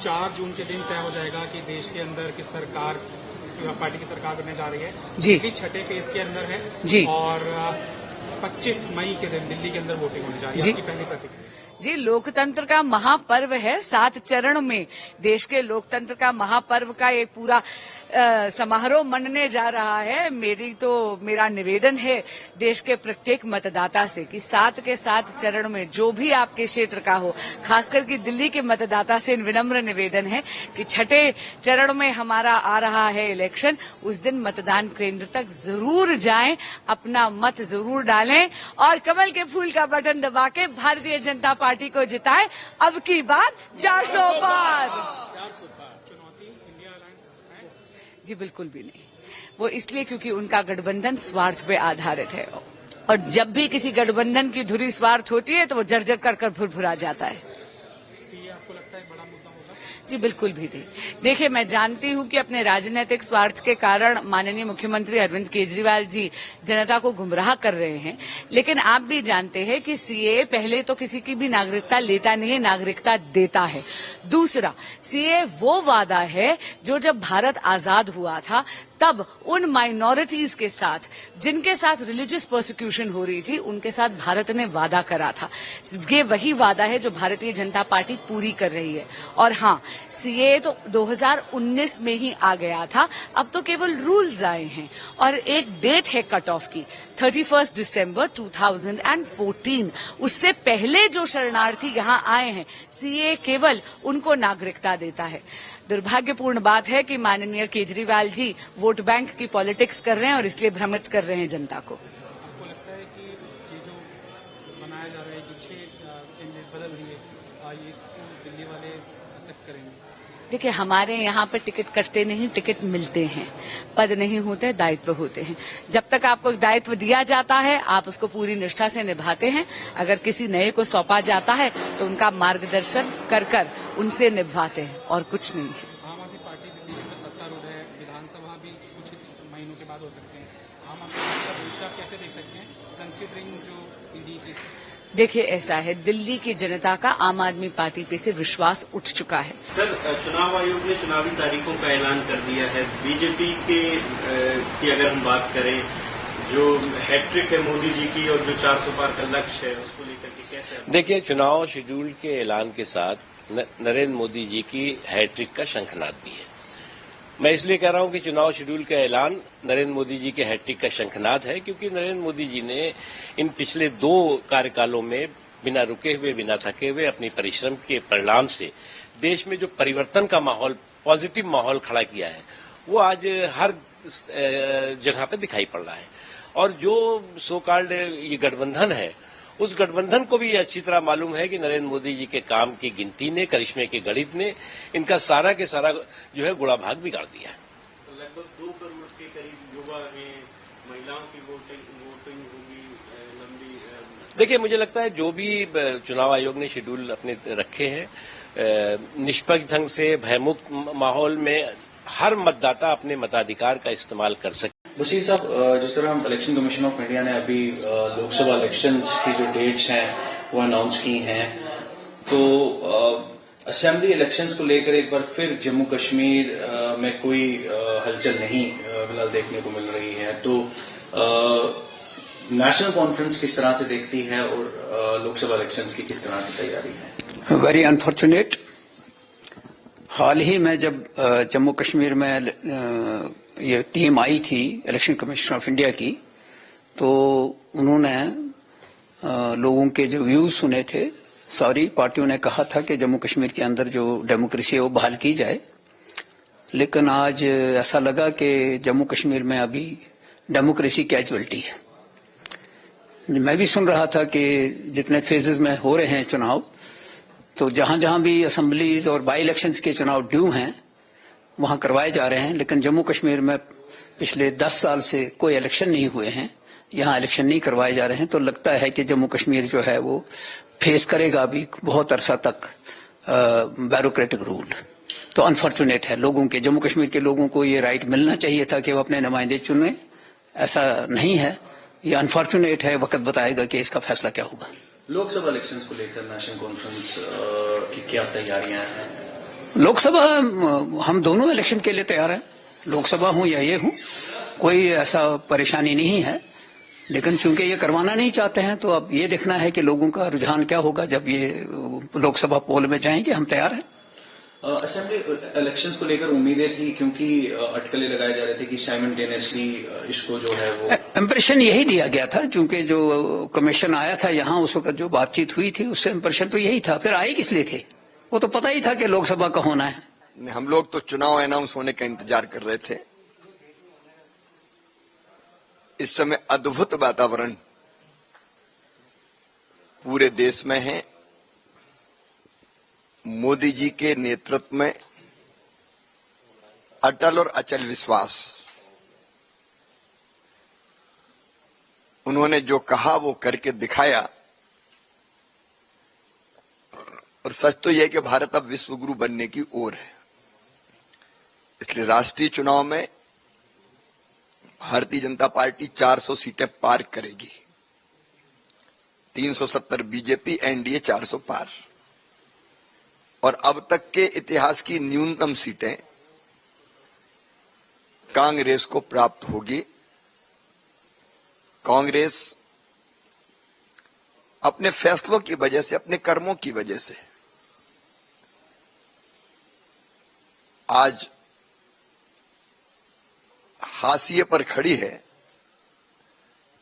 4 जून के दिन तय हो जाएगा कि देश के अंदर किस सरकार पार्टी की सरकार बनने जा रही है जी। दिल्ली छठे फेज के अंदर है जी। और 25 मई के दिन दिल्ली के अंदर वोटिंग होने जा रही है। आपकी पहली प्रतिक्रिया? जी, लोकतंत्र का महापर्व है। 7 चरण में देश के लोकतंत्र का महापर्व का एक पूरा समारोह मनने जा रहा है। मेरा निवेदन है देश के प्रत्येक मतदाता से कि 7 के 7 चरण में जो भी आपके क्षेत्र का हो, खासकर कि दिल्ली के मतदाता से विनम्र निवेदन है कि छठे चरण में हमारा आ रहा है इलेक्शन, उस दिन मतदान केंद्र तक जरूर जाएं, अपना मत जरूर डालें और कमल के फूल का बटन दबा के भारतीय जनता पार्टी को जिताएं। अब की बार 400 पार। चुनौती इंडिया अलायंस है? जी बिल्कुल भी नहीं। वो इसलिए क्योंकि उनका गठबंधन स्वार्थ पे आधारित है और जब भी किसी गठबंधन की धुरी स्वार्थ होती है तो वो जर्जर कर भुरभुरा जाता है। आपको लगता है बड़ा मुद्दा होगा? जी बिल्कुल भी नहीं। देखिए, मैं जानती हूं कि अपने राजनीतिक स्वार्थ के कारण माननीय मुख्यमंत्री अरविंद केजरीवाल जी जनता को गुमराह कर रहे हैं, लेकिन आप भी जानते हैं कि सीए पहले तो किसी की भी नागरिकता लेता नहीं है, नागरिकता देता है। दूसरा, सीए वो वादा है जो जब भारत आजाद हुआ था तब उन माइनॉरिटीज के साथ जिनके साथ रिलीजियस प्रोसिक्यूशन हो रही थी उनके साथ भारत ने वादा करा था। ये वही वादा है जो भारतीय जनता पार्टी पूरी कर रही है। और हाँ, सीए तो 2019 में ही आ गया था, अब तो केवल रूल्स आए हैं और एक डेट है कट ऑफ की 31 दिसंबर 2014। उससे पहले जो शरणार्थी यहाँ आए हैं सीए केवल उनको नागरिकता देता है। दुर्भाग्यपूर्ण बात है कि माननीय केजरीवाल जी वोट बैंक की पॉलिटिक्स कर रहे हैं और इसलिए भ्रमित कर रहे हैं जनता को। आपको लगता है कि ये जो मनाया जा रहा है कि 6 कैंडिडेट बदल दिए, ये दिल्ली वाले एक्सेप्ट करेंगे? देखिए, हमारे यहाँ पर टिकट कटते नहीं, टिकट मिलते हैं। पद नहीं होते, दायित्व होते हैं। जब तक आपको दायित्व दिया जाता है आप उसको पूरी निष्ठा से निभाते हैं। अगर किसी नए को सौंपा जाता है तो उनका मार्गदर्शन कर उनसे निभाते हैं और कुछ नहीं है। आम आदमी पार्टी दिल्ली के अंदर सत्तारूढ़ है, विधानसभा भी कुछ महीनों के बाद हो सकते हैं। आम आदमी पार्टी का भविष्य आप कैसे देख सकते हैं कंसीडरिंग जो ईडी की? देखिए, ऐसा है, दिल्ली की जनता का आम आदमी पार्टी पे से विश्वास उठ चुका है। सर, चुनाव आयोग ने चुनावी तारीखों का ऐलान कर दिया है। बीजेपी की अगर हम बात करें, जो हैट्रिक है मोदी जी की और जो 400 पार का लक्ष्य है उसको लेकर के कैसे? देखिए, चुनाव शेड्यूल के ऐलान के साथ नरेंद्र मोदी जी की हैट्रिक का शंखनाद भी है। मैं इसलिए कह रहा हूं कि चुनाव शेड्यूल का ऐलान नरेंद्र मोदी जी के हैट्रिक का शंखनाद है, क्योंकि नरेंद्र मोदी जी ने इन पिछले 2 कार्यकालों में बिना रुके हुए, बिना थके हुए अपनी परिश्रम के परिणाम से देश में जो परिवर्तन का माहौल, पॉजिटिव माहौल खड़ा किया है, वो आज हर जगह पे दिखाई पड़ रहा है। और जो सो कॉल्ड ये गठबंधन है, उस गठबंधन को भी अच्छी तरह मालूम है कि नरेंद्र मोदी जी के काम की गिनती ने, करिश्मे के गणित ने इनका सारा के सारा जो है गुड़ा भाग बिगाड़ दिया है। तो लगभग 2 करोड़ के करीब युवा हैं, महिलाओं की वोटिंग होगी लंबी। देखिए, मुझे लगता है जो भी चुनाव आयोग ने शेड्यूल अपने रखे हैं, निष्पक्ष ढंग से, भयमुक्त माहौल में हर मतदाता अपने मताधिकार का इस्तेमाल कर सके। बशीर साहब, जिस तरह इलेक्शन कमीशन ऑफ इंडिया ने अभी लोकसभा इलेक्शंस की जो डेट्स हैं वो अनाउंस की हैं, तो असेंबली इलेक्शंस को लेकर एक बार फिर जम्मू कश्मीर में कोई हलचल नहीं फिलहाल देखने को मिल रही है। तो नेशनल कॉन्फ्रेंस किस तरह से देखती है और लोकसभा इलेक्शंस की किस तरह से तैयारी है? Very unfortunate. हाल ही में जब जम्मू कश्मीर में ये टीम आई थी इलेक्शन कमीशन ऑफ इंडिया की, तो उन्होंने लोगों के जो व्यूज सुने थे, सारी पार्टियों ने कहा था कि जम्मू कश्मीर के अंदर जो डेमोक्रेसी है वो बहाल की जाए। लेकिन आज ऐसा लगा कि जम्मू कश्मीर में अभी डेमोक्रेसी कैजुअलिटी है। मैं भी सुन रहा था कि जितने फेजेस में हो रहे हैं चुनाव, तो जहां जहां भी असेंबलीज और बाई इलेक्शंस के चुनाव ड्यू हैं वहां करवाए जा रहे हैं, लेकिन जम्मू कश्मीर में पिछले 10 साल से कोई इलेक्शन नहीं हुए हैं, यहां इलेक्शन नहीं करवाए जा रहे हैं। तो लगता है कि जम्मू कश्मीर जो है वो फेस करेगा अभी बहुत अरसा तक ब्यूरोक्रेटिक रूल। तो अनफॉर्चुनेट है, लोगों के, जम्मू कश्मीर के लोगों को ये राइट मिलना चाहिए था कि वो अपने नुमाइंदे चुने, ऐसा नहीं है। ये अनफॉर्चुनेट है, वक्त बताएगा कि इसका फैसला क्या होगा। लोकसभा इलेक्शंस को लेकर नेशनल कॉन्फ्रेंस की क्या तैयारियां हैं? लोकसभा हम दोनों इलेक्शन के लिए तैयार हैं, लोकसभा हूं या ये हूं, कोई ऐसा परेशानी नहीं है। लेकिन चूंकि ये करवाना नहीं चाहते हैं तो अब ये देखना है कि लोगों का रुझान क्या होगा जब ये लोकसभा पोल में जाएंगे। हम तैयार हैं। असेंबली इलेक्शंस को लेकर उम्मीदें थी क्योंकि अटकलें लगाए जा रहे थे कि साइमल्टेनियसली इसको जो है वो इम्प्रेशन यही दिया गया था, चूंकि जो कमीशन आया था यहाँ उस वक्त जो बातचीत हुई थी उससे इम्प्रेशन तो यही था। फिर आए किस लिए थे? वो तो पता ही था कि लोकसभा का होना है। हम लोग तो चुनाव अनाउंस होने का इंतजार कर रहे थे। इस समय अद्भुत वातावरण पूरे देश में है। मोदी जी के नेतृत्व में अटल और अचल विश्वास, उन्होंने जो कहा वो करके दिखाया। और सच तो यह है कि भारत अब विश्व गुरु बनने की ओर है। इसलिए राष्ट्रीय चुनाव में भारतीय जनता पार्टी 400 सीटें पार करेगी। 370 बीजेपी, एनडीए 400 पार। और अब तक के इतिहास की न्यूनतम सीटें कांग्रेस को प्राप्त होगी। कांग्रेस अपने फैसलों की वजह से, अपने कर्मों की वजह से आज हाशिए पर खड़ी है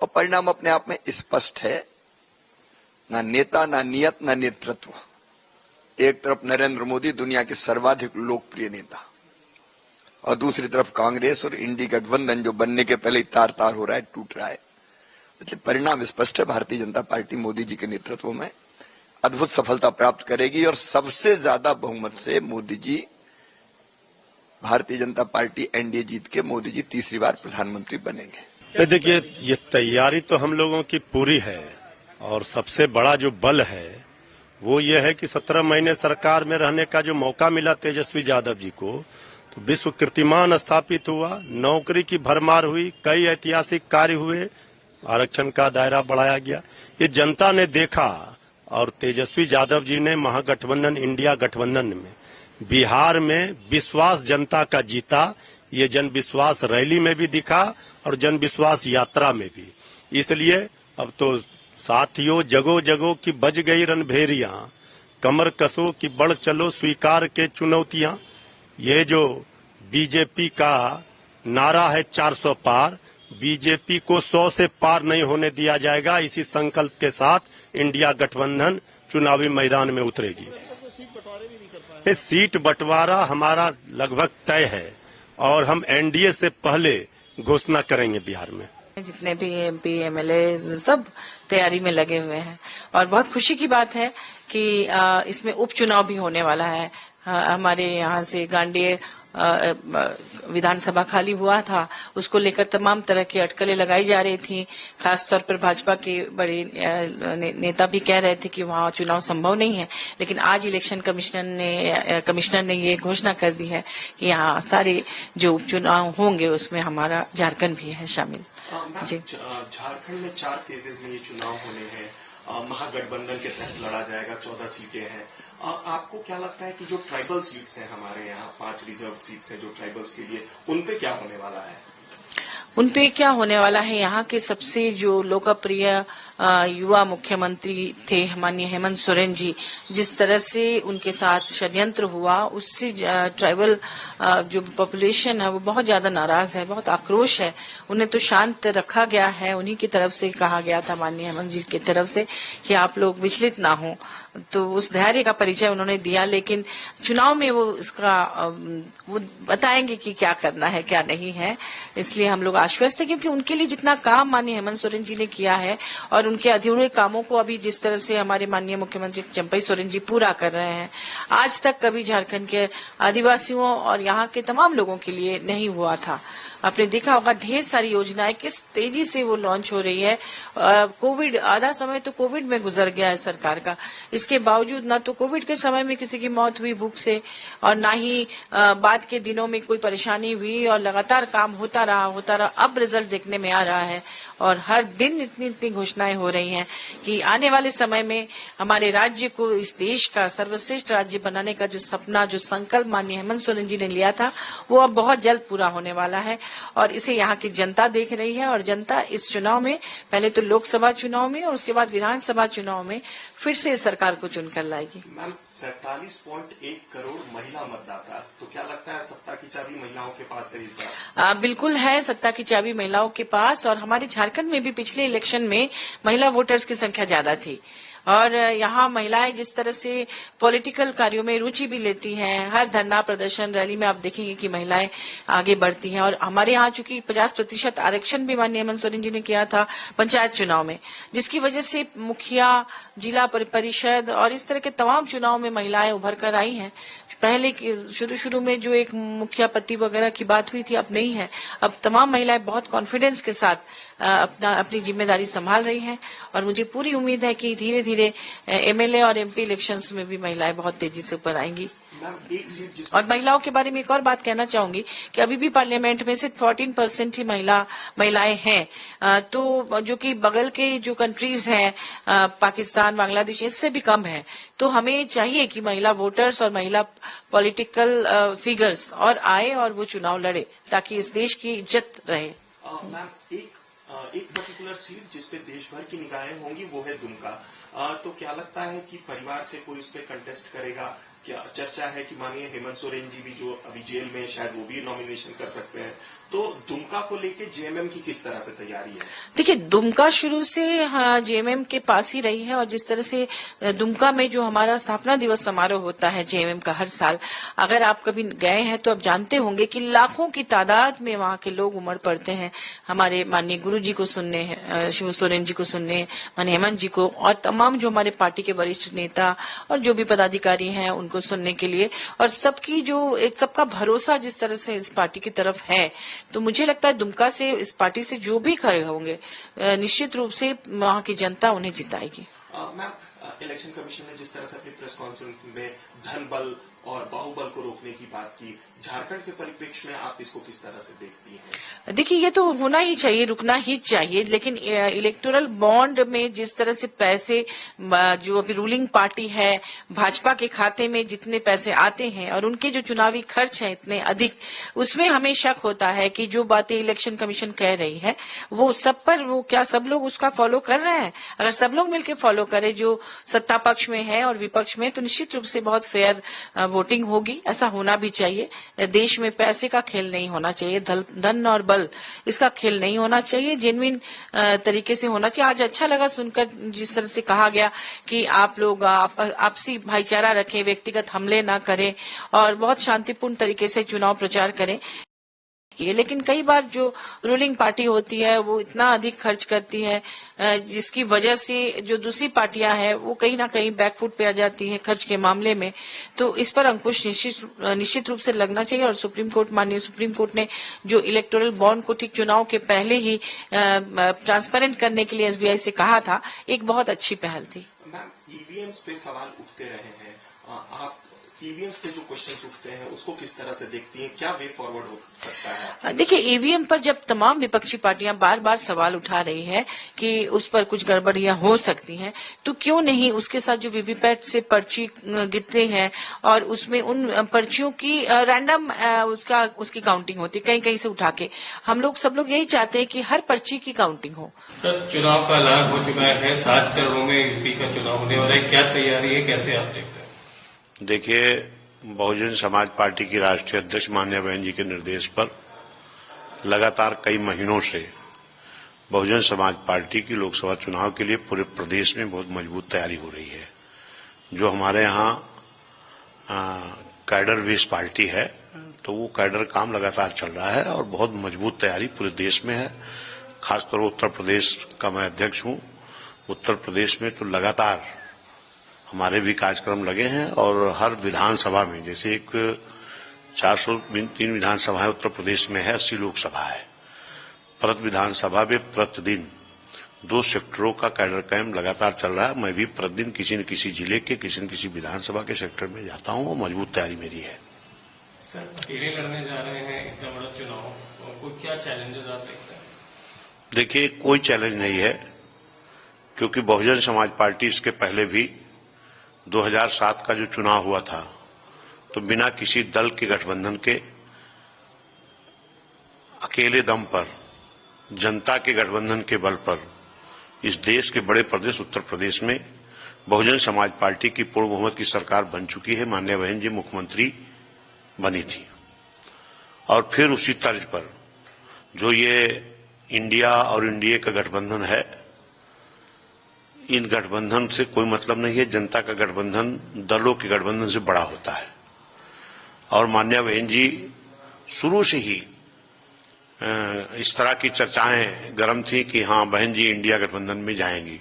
और परिणाम अपने आप में स्पष्ट है। ना नेता, ना नियत, ना नेतृत्व। एक तरफ नरेंद्र मोदी, दुनिया के सर्वाधिक लोकप्रिय नेता, और दूसरी तरफ कांग्रेस और इंडी गठबंधन जो बनने के पहले ही तार तार हो रहा है, टूट रहा है। इसलिए परिणाम स्पष्ट है। भारतीय जनता पार्टी मोदी जी के नेतृत्व में अद्भुत सफलता प्राप्त करेगी और सबसे ज्यादा बहुमत से मोदी जी, भारतीय जनता पार्टी एनडीए जीत के मोदी जी तीसरी बार प्रधानमंत्री बनेंगे। देखिए, ये तैयारी तो हम लोगों की पूरी है और सबसे बड़ा जो बल है वो ये है कि 17 महीने सरकार में रहने का जो मौका मिला तेजस्वी यादव जी को, तो विश्व कीर्तिमान स्थापित हुआ, नौकरी की भरमार हुई, कई ऐतिहासिक कार्य हुए, आरक्षण का दायरा बढ़ाया गया। ये जनता ने देखा और तेजस्वी यादव जी ने महागठबंधन, इंडिया गठबंधन में बिहार में विश्वास जनता का जीता। ये जन विश्वास रैली में भी दिखा और जन विश्वास यात्रा में भी। इसलिए अब तो साथियों, जगो जगो की बज गई रणभेरियां, कमर कसो की बढ़ चलो स्वीकार के चुनौतियां। ये जो बीजेपी का नारा है 400 पार, बीजेपी को 100 से पार नहीं होने दिया जाएगा। इसी संकल्प के साथ इंडिया गठबंधन चुनावी मैदान में उतरेगी। इस सीट बंटवारा हमारा लगभग तय है और हम एनडीए से पहले घोषणा करेंगे बिहार में। जितने भी एमपी, एमएलए सब तैयारी में लगे हुए हैं और बहुत खुशी की बात है कि इसमें उपचुनाव भी होने वाला है। हमारे यहाँ से गांडीय विधानसभा खाली हुआ था, उसको लेकर तमाम तरह की अटकलें लगाई जा रही थी। खासतौर पर भाजपा के बड़े नेता भी कह रहे थे कि वहाँ चुनाव संभव नहीं है। लेकिन आज इलेक्शन कमिश्नर ने ये घोषणा कर दी है कि यहाँ सारे जो उपचुनाव होंगे उसमें हमारा झारखंड भी है शामिल। जी, झारखंड में 4 फेजेज में ये चुनाव होने हैं। महागठबंधन के तहत लड़ा जाएगा, 14 सीटें हैं। आपको क्या लगता है कि जो ट्राइबल सीट्स हैं हमारे यहाँ, 5 रिजर्व सीट्स हैं जो ट्राइबल्स के लिए, उन पे क्या होने वाला है? उनपे क्या होने वाला है, यहाँ के सबसे जो लोकप्रिय युवा मुख्यमंत्री थे माननीय हेमंत सोरेन जी, जिस तरह से उनके साथ षड्यंत्र हुआ उससे ट्राइबल जो पॉपुलेशन है वो बहुत ज्यादा नाराज है, बहुत आक्रोश है। उन्हें तो शांत रखा गया है, उन्हीं की तरफ से कहा गया था माननीय हेमंत जी की तरफ से कि आप लोग विचलित ना हो, तो उस धैर्य का परिचय उन्होंने दिया। लेकिन चुनाव में वो बताएंगे कि क्या करना है क्या नहीं है, इसलिए हम लोग आश्वस्त है क्योंकि उनके लिए जितना काम माननीय हेमंत सोरेन जी ने किया है और उनके अधूरे कामों को अभी जिस तरह से हमारे माननीय मुख्यमंत्री चंपई सोरेन जी पूरा कर रहे हैं, आज तक कभी झारखंड के आदिवासियों और यहाँ के तमाम लोगों के लिए नहीं हुआ था। आपने देखा होगा ढेर सारी योजनाएं किस तेजी से वो लॉन्च हो रही है। कोविड, आधा समय तो कोविड में गुजर गया है सरकार का, इसके बावजूद ना तो कोविड के समय में किसी की मौत हुई भूख से, और ना ही बाद के दिनों में कोई परेशानी हुई, और लगातार काम होता रहा। अब रिजल्ट देखने में आ रहा है और हर दिन इतनी घोषणाएं हो रही हैं कि आने वाले समय में हमारे राज्य को इस देश का सर्वश्रेष्ठ राज्य बनाने का जो सपना, जो संकल्प माननीय हेमंत सोरेन जी ने लिया था, वो अब बहुत जल्द पूरा होने वाला है और इसे यहाँ की जनता देख रही है। और जनता इस चुनाव में, पहले तो लोकसभा चुनाव में और उसके बाद विधानसभा चुनाव में फिर से सरकार को चुनकर लाएगी। मैम, 47.1 करोड़ महिला मतदाता, तो क्या लगता है सत्ता की चाबी महिलाओं के पास है इस बार? बिल्कुल है, सत्ता की चाबी महिलाओं के पास। और हमारे झारखंड में भी पिछले इलेक्शन में महिला वोटर्स की संख्या ज्यादा थी और यहाँ महिलाएं जिस तरह से पॉलिटिकल कार्यों में रुचि भी लेती हैं, हर धरना प्रदर्शन रैली में आप देखेंगे कि महिलाएं आगे बढ़ती हैं। और हमारे यहाँ चूंकि 50% आरक्षण भी माननीय हेमंत सोरेन जी ने किया था पंचायत चुनाव में, जिसकी वजह से मुखिया, जिला परिषद और इस तरह के तमाम चुनाव में महिलाएं उभर कर आई हैं। पहले शुरू में जो एक मुखिया पति वगैरह की बात हुई थी, अब नहीं है। अब तमाम महिलाएं बहुत कॉन्फिडेंस के साथ अपनी जिम्मेदारी संभाल रही हैं और मुझे पूरी उम्मीद है कि धीरे धीरे एमएलए और एमपी इलेक्शंस में भी महिलाएं बहुत तेजी से ऊपर आएंगी। और महिलाओं के बारे में एक और बात कहना चाहूंगी कि अभी भी पार्लियामेंट में सिर्फ 14% ही महिलाएं हैं, तो जो कि बगल के जो कंट्रीज हैं, पाकिस्तान, बांग्लादेश, इससे भी कम है। तो हमें चाहिए कि महिला वोटर्स और महिला पॉलिटिकल फिगर्स और आए और वो चुनाव लड़े ताकि इस देश की इज्जत रहे। मैम, एक पर्टिकुलर सीट जिसपे देश भर की निगाहें होंगी वो है दुमका, तो क्या लगता है कि परिवार से कोई उस पर कंटेस्ट करेगा? क्या चर्चा है कि माननीय हेमंत सोरेन जी भी जो अभी जेल में, शायद वो भी नॉमिनेशन कर सकते हैं, तो दुमका को लेके जेएमएम की किस तरह से तैयारी है? देखिए, दुमका शुरू से जेएमएम के पास ही रही है और जिस तरह से दुमका में जो हमारा स्थापना दिवस समारोह होता है जेएमएम का हर साल, अगर आप कभी गए हैं तो आप जानते होंगे कि लाखों की तादाद में वहां के लोग उमड़ पड़ते हैं हमारे माननीय गुरु जी को सुनने, शिव सोरेन जी को सुनने, माननीय हेमंत जी को और तमाम जो हमारे पार्टी के वरिष्ठ नेता और जो भी पदाधिकारी हैं उनको सुनने के लिए। और सबकी जो एक सबका भरोसा जिस तरह से इस पार्टी की तरफ है, तो मुझे लगता है दुमका से इस पार्टी से जो भी खड़े होंगे निश्चित रूप से वहां की जनता उन्हें जिताएगी। मैम, इलेक्शन कमीशन ने जिस तरह से अपनी प्रेस कॉन्फ्रेंस में धन बल और बाहुबल को रोकने की बात की, झारखंड के परिप्रेक्ष्य में आप इसको किस तरह से देखती हैं? देखिए, ये तो होना ही चाहिए, रुकना ही चाहिए, लेकिन इलेक्टोरल बॉन्ड में जिस तरह से पैसे जो अभी रूलिंग पार्टी है भाजपा के खाते में जितने पैसे आते हैं और उनके जो चुनावी खर्च हैं इतने अधिक, उसमें हमें शक होता है कि जो बातें इलेक्शन कमीशन कह रही है वो सब पर वो क्या सब लोग उसका फॉलो कर रहे हैं? अगर सब लोग मिलकर फॉलो करें जो सत्ता पक्ष में है और विपक्ष में, तो निश्चित रूप से बहुत फेयर वोटिंग होगी। ऐसा होना भी चाहिए। देश में पैसे का खेल नहीं होना चाहिए, धन और बल इसका खेल नहीं होना चाहिए, जेन्युइन तरीके से होना चाहिए। आज अच्छा लगा सुनकर जिस तरह से कहा गया कि आप लोग आपसी भाईचारा रखें, व्यक्तिगत हमले ना करें और बहुत शांतिपूर्ण तरीके से चुनाव प्रचार करें। लेकिन कई बार जो रूलिंग पार्टी होती है वो इतना अधिक खर्च करती है जिसकी वजह से जो दूसरी पार्टियां हैं वो कहीं ना कहीं बैकफुट पे आ जाती हैं खर्च के मामले में। तो इस पर अंकुश निश्चित रूप से लगना चाहिए। और माननीय सुप्रीम कोर्ट ने जो इलेक्टोरल बॉन्ड को ठीक चुनाव के पहले ही ट्रांसपेरेंट करने के लिए एसबीआई से कहा था, एक बहुत अच्छी पहल थी। मैम, ईवीएम पे सवाल उठते रहे हैं, आप ईवीएम पे जो क्वेश्चंस उठते हैं उसको किस तरह से देखती हैं? क्या वे फॉरवर्ड हो सकता है? देखिए, ईवीएम पर जब तमाम विपक्षी पार्टियां बार बार सवाल उठा रही है कि उस पर कुछ गड़बड़ियां हो सकती हैं, तो क्यों नहीं उसके साथ जो वीवीपैट से पर्ची गिरते हैं और उसमें उन पर्चियों की रैंडम उसकी काउंटिंग होती है कहीं कहीं से उठा के। हम लोग सब लोग यही चाहते हैं कि हर पर्ची की काउंटिंग हो। सर, चुनाव का ऐलान हो चुका है, 7 चरणों में यूपी का चुनाव होने वाला है, क्या तैयारी है, कैसे आप देखते हैं? देखिए, बहुजन समाज पार्टी की राष्ट्रीय अध्यक्ष मान्या बहन जी के निर्देश पर लगातार कई महीनों से बहुजन समाज पार्टी की लोकसभा चुनाव के लिए पूरे प्रदेश में बहुत मजबूत तैयारी हो रही है। जो हमारे यहाँ कैडर बेस्ड पार्टी है, तो वो कैडर काम लगातार चल रहा है और बहुत मजबूत तैयारी पूरे देश में है। खासतौर पर उत्तर प्रदेश का मैं अध्यक्ष हूँ। उत्तर प्रदेश में तो लगातार हमारे भी कार्यक्रम लगे हैं और हर विधानसभा में, जैसे एक 403 विधानसभाएं उत्तर प्रदेश में है, 80 लोकसभा है, प्रति विधानसभा में प्रतिदिन 2 सेक्टरों का कैडर कैंप लगातार चल रहा है। मैं भी प्रतिदिन किसी न किसी जिले के किसी न किसी विधानसभा के सेक्टर में जाता हूं और मजबूत तैयारी मेरी है। सर, अकेले लड़ने जा रहे हैं इतना बड़ा चुनाव, कोई क्या चैलेंजेस आप देखते हैं? देखिए, कोई चैलेंज नहीं है, क्योंकि बहुजन समाज पार्टी इसके पहले भी 2007 का जो चुनाव हुआ था तो बिना किसी दल के गठबंधन के अकेले दम पर जनता के गठबंधन के बल पर इस देश के बड़े प्रदेश उत्तर प्रदेश में बहुजन समाज पार्टी की पूर्ण बहुमत की सरकार बन चुकी है। माननीय बहन जी मुख्यमंत्री बनी थी और फिर उसी तर्ज पर जो ये इंडिया और एनडीए का गठबंधन है, इन गठबंधन से कोई मतलब नहीं है। जनता का गठबंधन दलों के गठबंधन से बड़ा होता है और माननीय बहन जी शुरू से ही इस तरह की चर्चाएं गर्म थी कि हाँ बहन जी इंडिया गठबंधन में जाएंगी,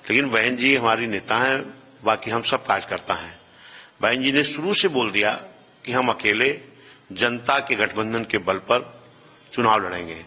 लेकिन बहन जी हमारी नेता हैं, बाकी हम सब कार्यकर्ता हैं। बहन जी ने शुरू से बोल दिया कि हम अकेले जनता के गठबंधन के बल पर चुनाव लड़ेंगे।